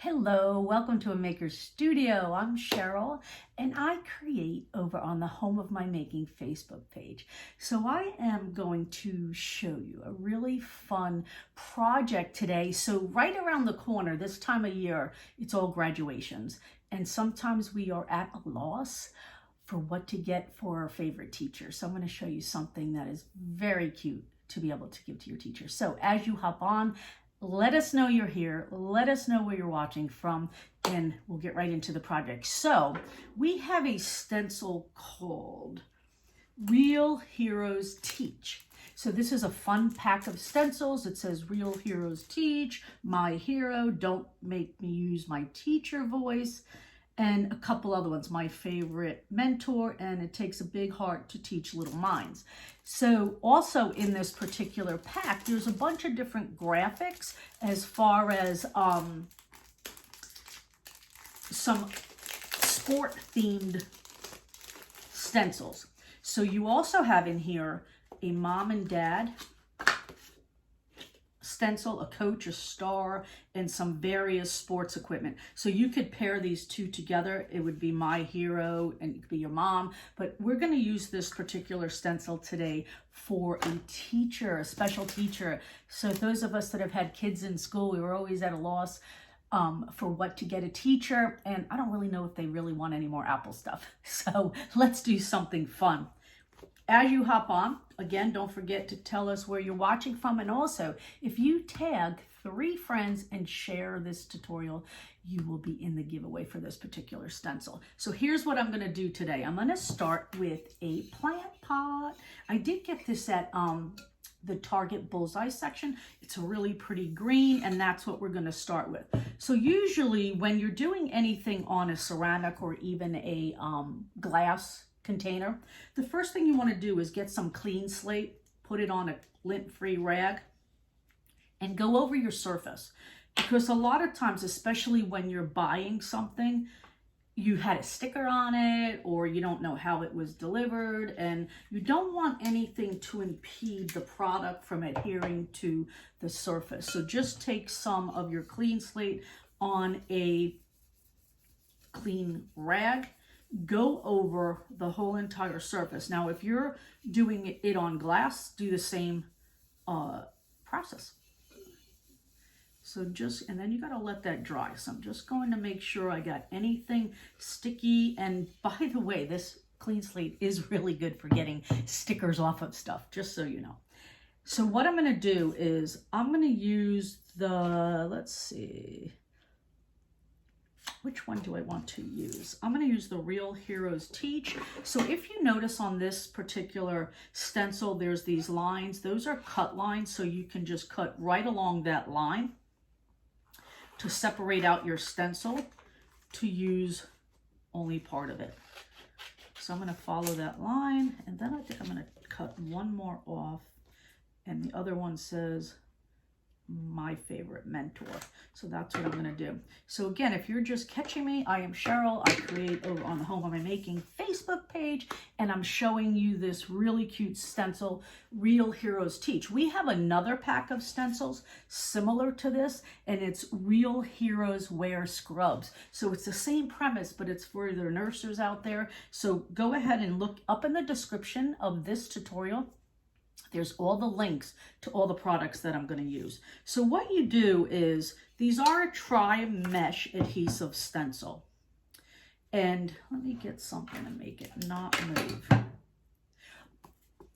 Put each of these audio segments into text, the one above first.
Hello, welcome to a Maker Studio. I'm Cheryl and I create over on the Home of My Making Facebook page. So I am going to show you a really fun project today. So right around the corner, this time of year, it's all graduations. And sometimes we are at a loss for what to get for our favorite teacher. So I'm going to show you something that is very cute to be able to give to your teacher. So as you hop on, let us know you're here. Let us know where you're watching from, and we'll get right into the project. So we have a stencil called Real Heroes Teach. So this is a fun pack of stencils. It says Real Heroes Teach, My Hero, Don't Make Me Use My Teacher Voice, and a couple other ones, My Favorite Mentor, and It Takes a Big Heart to Teach Little Minds. So also in this particular pack, there's a bunch of different graphics as far as some sport-themed stencils. So you also have in here a mom and dad stencil, a coach, a star, and some various sports equipment. So you could pair these two together. It would be My Hero and it could be your mom, but we're going to use this particular stencil today for a teacher, a special teacher. So those of us that have had kids in school, we were always at a loss for what to get a teacher, and I don't really know if they really want any more Apple stuff. So let's do something fun. As you hop on, again, don't forget to tell us where you're watching from. And also, if you tag 3 friends and share this tutorial, you will be in the giveaway for this particular stencil. So here's what I'm going to do today. I'm going to start with a plant pot. I did get this at the Target Bullseye section. It's a really pretty green, and that's what we're going to start with. So usually when you're doing anything on a ceramic or even a glass container, the first thing you want to do is get some clean slate, put it on a lint-free rag, and go over your surface. Because a lot of times, especially when you're buying something, you had a sticker on it or you don't know how it was delivered, and you don't want anything to impede the product from adhering to the surface. So just take some of your clean slate on a clean rag, go over the whole entire surface. Now, if you're doing it on glass, do the same process. So and then you got to let that dry. So I'm just going to make sure I got anything sticky. And by the way, this clean slate is really good for getting stickers off of stuff, just so you know. So what I'm going to do is I'm going to use let's see, which one do I want to use? I'm going to use the Real Heroes Teach. So if you notice on this particular stencil, there's these lines. Those are cut lines, so you can just cut right along that line to separate out your stencil to use only part of it. So I'm going to follow that line, and then I think I'm going to cut one more off, and the other one says My Favorite Mentor. So that's what I'm going to do. So again, if you're just catching me, I am Cheryl. I create over on the Home of My Making Facebook page, and I'm showing you this really cute stencil, Real Heroes Teach. We have another pack of stencils similar to this, and it's Real Heroes Wear Scrubs. So it's the same premise, but it's for the nurses out there. So go ahead and look up in the description of this tutorial. There's all the links to all the products that I'm going to use. So what you do is, these are a tri-mesh adhesive stencil. And let me get something to make it not move.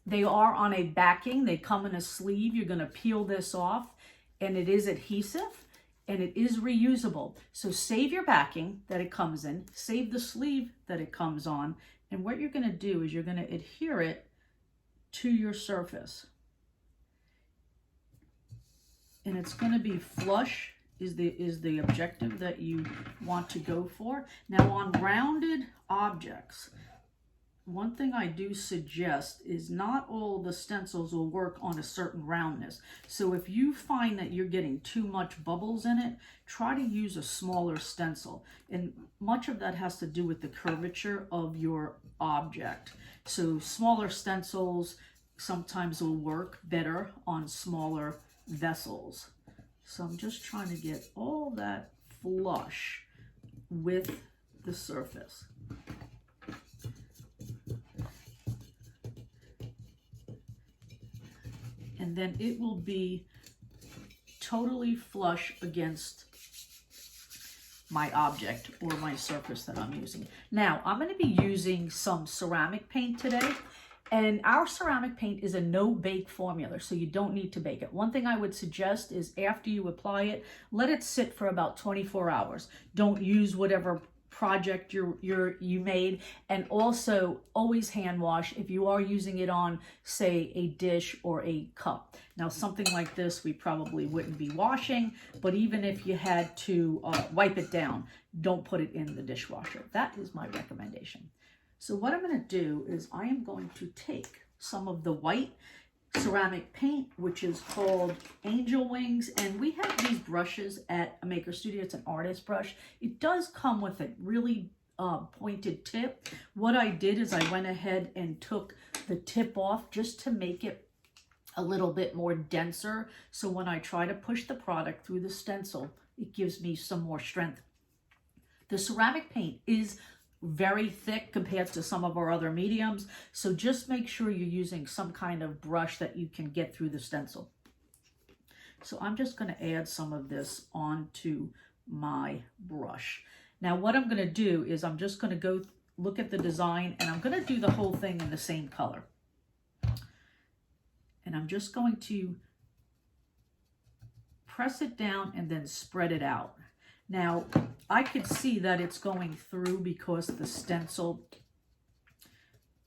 They are on a backing. They come in a sleeve. You're going to peel this off, and it is adhesive and it is reusable. So save your backing that it comes in, save the sleeve that it comes on, and what you're going to do is you're going to adhere it to your surface, and it's going to be flush is the objective that you want to go for. Now on rounded objects, one thing I do suggest is not all the stencils will work on a certain roundness. So if you find that you're getting too much bubbles in it, try to use a smaller stencil, and much of that has to do with the curvature of your object. So smaller stencils sometimes will work better on smaller vessels. So I'm just trying to get all that flush with the surface. And then it will be totally flush against my object or my surface that I'm using. Now, I'm going to be using some ceramic paint today. And our ceramic paint is a no-bake formula, so you don't need to bake it. One thing I would suggest is after you apply it, let it sit for about 24 hours. Don't use whatever project you made, and also always hand wash if you are using it on, say, a dish or a cup. Now, something like this we probably wouldn't be washing, but even if you had to wipe it down, don't put it in the dishwasher. That is my recommendation. So what I'm going to do is I am going to take some of the white ceramic paint, which is called Angel Wings, and we have these brushes at a maker studio. It's an artist brush. It does come with a really pointed tip. What I did is I went ahead and took the tip off just to make it a little bit more denser, so when I try to push the product through the stencil, it gives me some more strength. The ceramic paint is very thick compared to some of our other mediums, so just make sure you're using some kind of brush that you can get through the stencil. So I'm just going to add some of this onto my brush. Now what I'm going to do is I'm just going to go look at the design, and I'm going to do the whole thing in the same color. And I'm just going to press it down and then spread it out. Now, I could see that it's going through because the stencil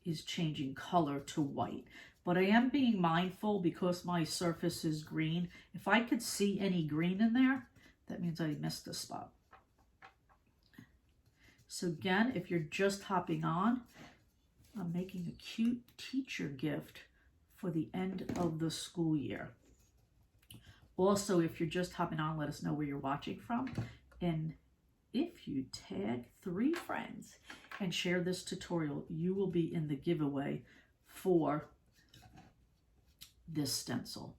is changing color to white. But I am being mindful because my surface is green. If I could see any green in there, that means I missed a spot. So again, if you're just hopping on, I'm making a cute teacher gift for the end of the school year. Also, if you're just hopping on, let us know where you're watching from. And if you tag 3 friends and share this tutorial, you will be in the giveaway for this stencil.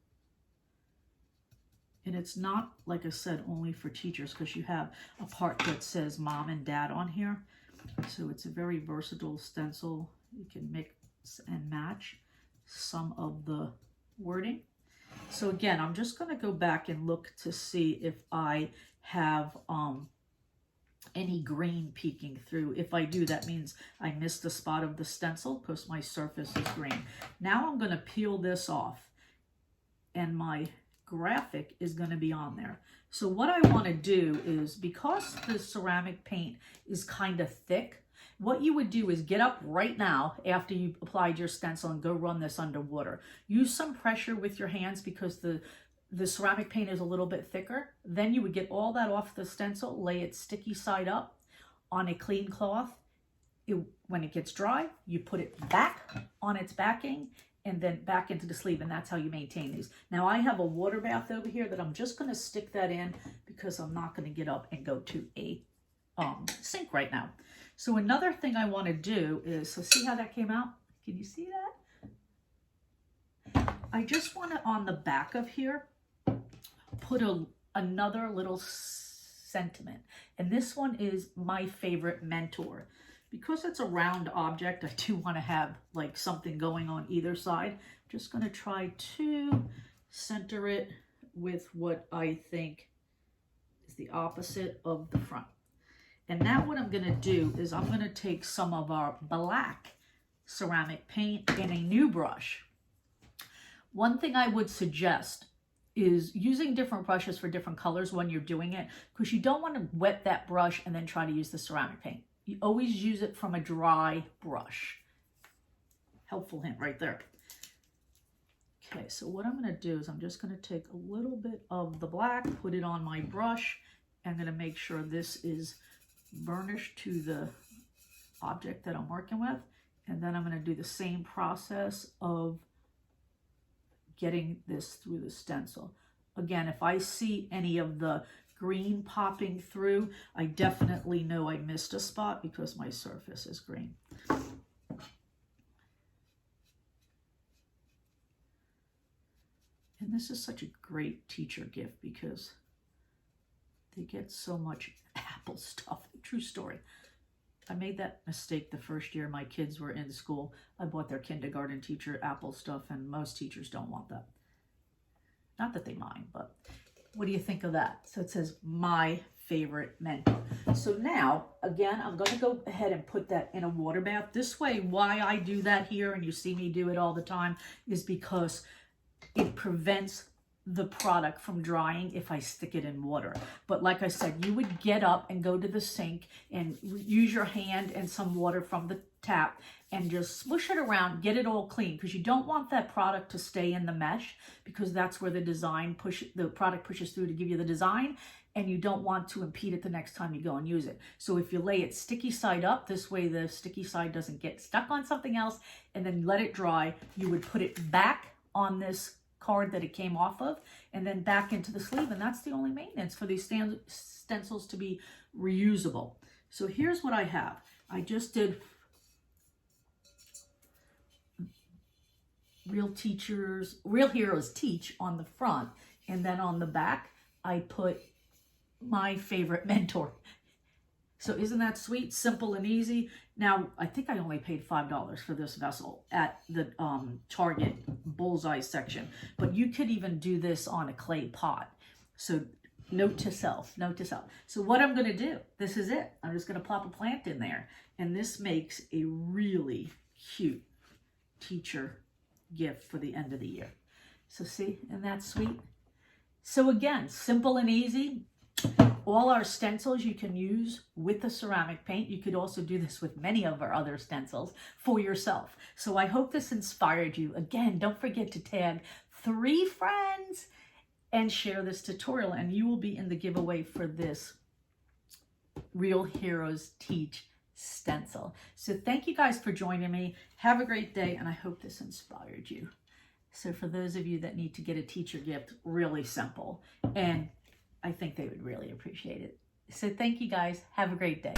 And it's not, like I said, only for teachers, because you have a part that says mom and dad on here. So it's a very versatile stencil. You can mix and match some of the wording. So again, I'm just going to go back and look to see if I have any green peeking through. If I do, that means I missed a spot of the stencil because my surface is green. Now I'm going to peel this off, and my graphic is going to be on there. So what I want to do is, because the ceramic paint is kind of thick, what you would do is get up right now after you applied your stencil and go run this underwater. Use some pressure with your hands because the ceramic paint is a little bit thicker. Then you would get all that off the stencil, lay it sticky side up on a clean cloth. When it gets dry, you put it back on its backing and then back into the sleeve, and that's how you maintain these. Now I have a water bath over here that I'm just going to stick that in because I'm not going to get up and go to a sink right now. So another thing I want to do is, so see how that came out? Can you see that? I just want to, on the back of here, put another little sentiment. And this one is my favorite mentor. Because it's a round object, I do want to have like something going on either side. I'm just going to try to center it with what I think is the opposite of the front. And now what I'm going to do is I'm going to take some of our black ceramic paint in a new brush. One thing I would suggest is using different brushes for different colors when you're doing it, because you don't want to wet that brush and then try to use the ceramic paint. You always use it from a dry brush. Helpful hint right there. Okay, so what I'm going to do is I'm just going to take a little bit of the black, put it on my brush. I'm going to make sure this is burnished to the object that I'm working with. And then I'm going to do the same process of getting this through the stencil. Again, if I see any of the green popping through, I definitely know I missed a spot because my surface is green. And this is such a great teacher gift because They get so much Apple stuff. True story. I made that mistake the first year my kids were in school. I bought their kindergarten teacher Apple stuff, and most teachers don't want that. Not that they mind, but what do you think of that? So it says, my favorite mentor. So now, again, I'm going to go ahead and put that in a water bath. This way, why I do that here, and you see me do it all the time, is because it prevents the product from drying if I stick it in water. But like I said, you would get up and go to the sink and use your hand and some water from the tap and just smush it around, get it all clean, because you don't want that product to stay in the mesh, because that's where the product pushes through to give you the design, and you don't want to impede it the next time you go and use it. So if you lay it sticky side up, this way the sticky side doesn't get stuck on something else, and then let it dry, you would put it back on this card that it came off of, and then back into the sleeve, and that's the only maintenance for these stencils to be reusable. So here's what I have. I just did Real Heroes Teach on the front, and then on the back I put my favorite mentor. So isn't that sweet? Simple and easy. Now, I think I only paid $5 for this vessel at the Target Bullseye section, but you could even do this on a clay pot. So note to self, note to self. So what I'm gonna do, this is it. I'm just gonna plop a plant in there, and this makes a really cute teacher gift for the end of the year. So see, isn't that sweet? So again, simple and easy. All our stencils you can use with the ceramic paint. You could also do this with many of our other stencils for yourself. So I hope this inspired you. Again, don't forget to tag 3 friends and share this tutorial, and you will be in the giveaway for this Real Heroes Teach stencil. So thank you guys for joining me. Have a great day, and I hope this inspired you. So for those of you that need to get a teacher gift, really simple, and I think they would really appreciate it. So thank you guys. Have a great day.